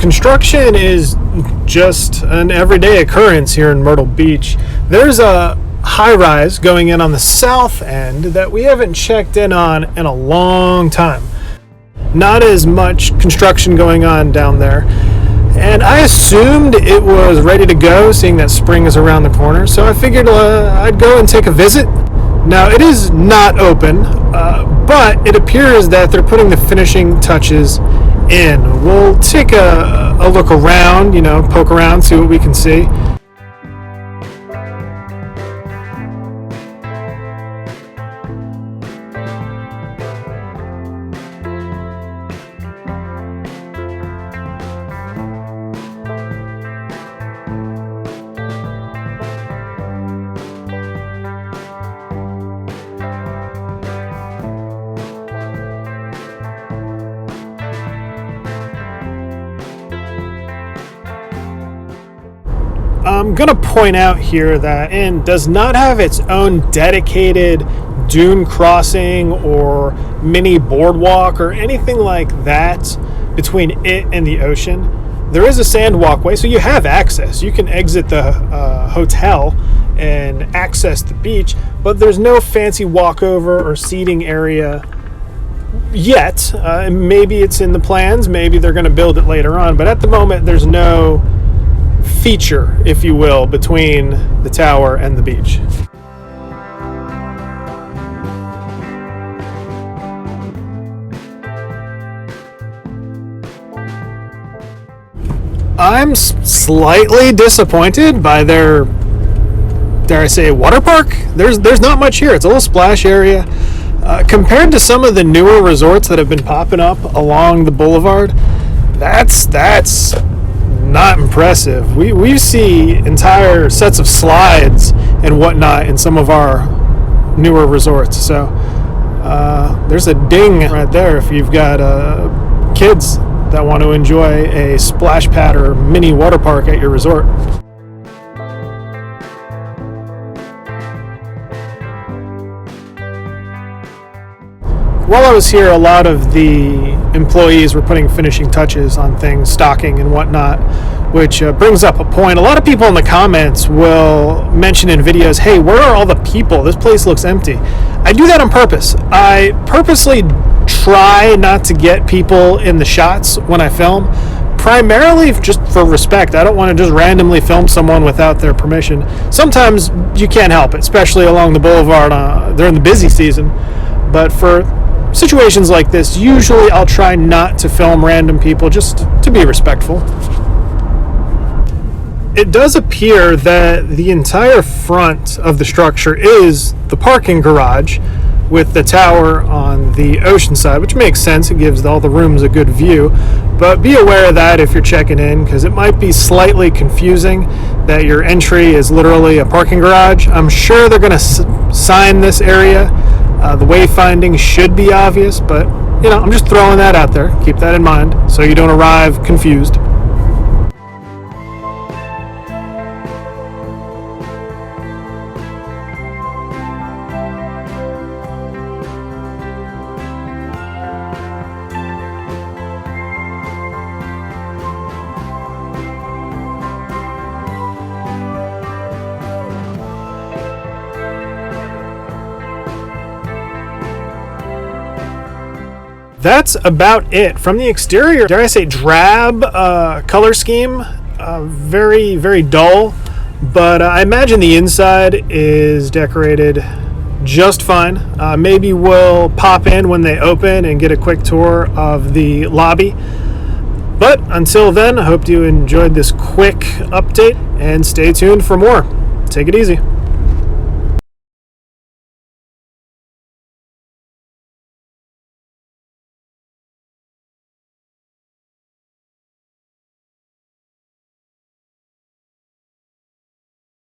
construction is just an everyday occurrence here in Myrtle Beach. There's a high-rise going in on the south end that we haven't checked in on in a long time. Not as much construction going on down there. And I assumed it was ready to go, seeing that spring is around the corner. So I figured I'd go and take a visit. Now, it is not open, but it appears that they're putting the finishing touches in. We'll take a look around, poke around, see what we can see. I'm going to point out here that Inn does not have its own dedicated dune crossing or mini boardwalk or anything like that between it and the ocean. There is a sand walkway, so you have access. You can exit the hotel and access the beach, but there's no fancy walkover or seating area yet. Maybe it's in the plans. Maybe they're going to build it later on, but at the moment there's no feature, if you will, between the tower and the beach. I'm slightly disappointed by their, dare I say, water park. There's not much here. It's a little splash area. Compared to some of the newer resorts that have been popping up along the boulevard, that's not impressive. We see entire sets of slides and whatnot in some of our newer resorts. So there's a ding right there if you've got kids that want to enjoy a splash pad or mini water park at your resort. While I was here, a lot of the employees were putting finishing touches on things, stocking and whatnot, which brings up a point. A lot of people in the comments will mention in videos, hey, where are all the people? This place looks empty. I do that on purpose. I purposely try not to get people in the shots when I film, primarily just for respect. I don't want to just randomly film someone without their permission. Sometimes you can't help it, especially along the boulevard during the busy season. But for situations like this, usually I'll try not to film random people just to be respectful. It does appear that the entire front of the structure is the parking garage with the tower on the ocean side, which makes sense. It gives all the rooms a good view. But be aware of that if you're checking in, because it might be slightly confusing that your entry is literally a parking garage. I'm sure they're going to sign this area. The wayfinding should be obvious, but I'm just throwing that out there. Keep that in mind so you don't arrive confused. That's about it. From the exterior, dare I say, drab color scheme, very, very dull, but I imagine the inside is decorated just fine. Maybe we'll pop in when they open and get a quick tour of the lobby. But until then, I hope you enjoyed this quick update and stay tuned for more. Take it easy.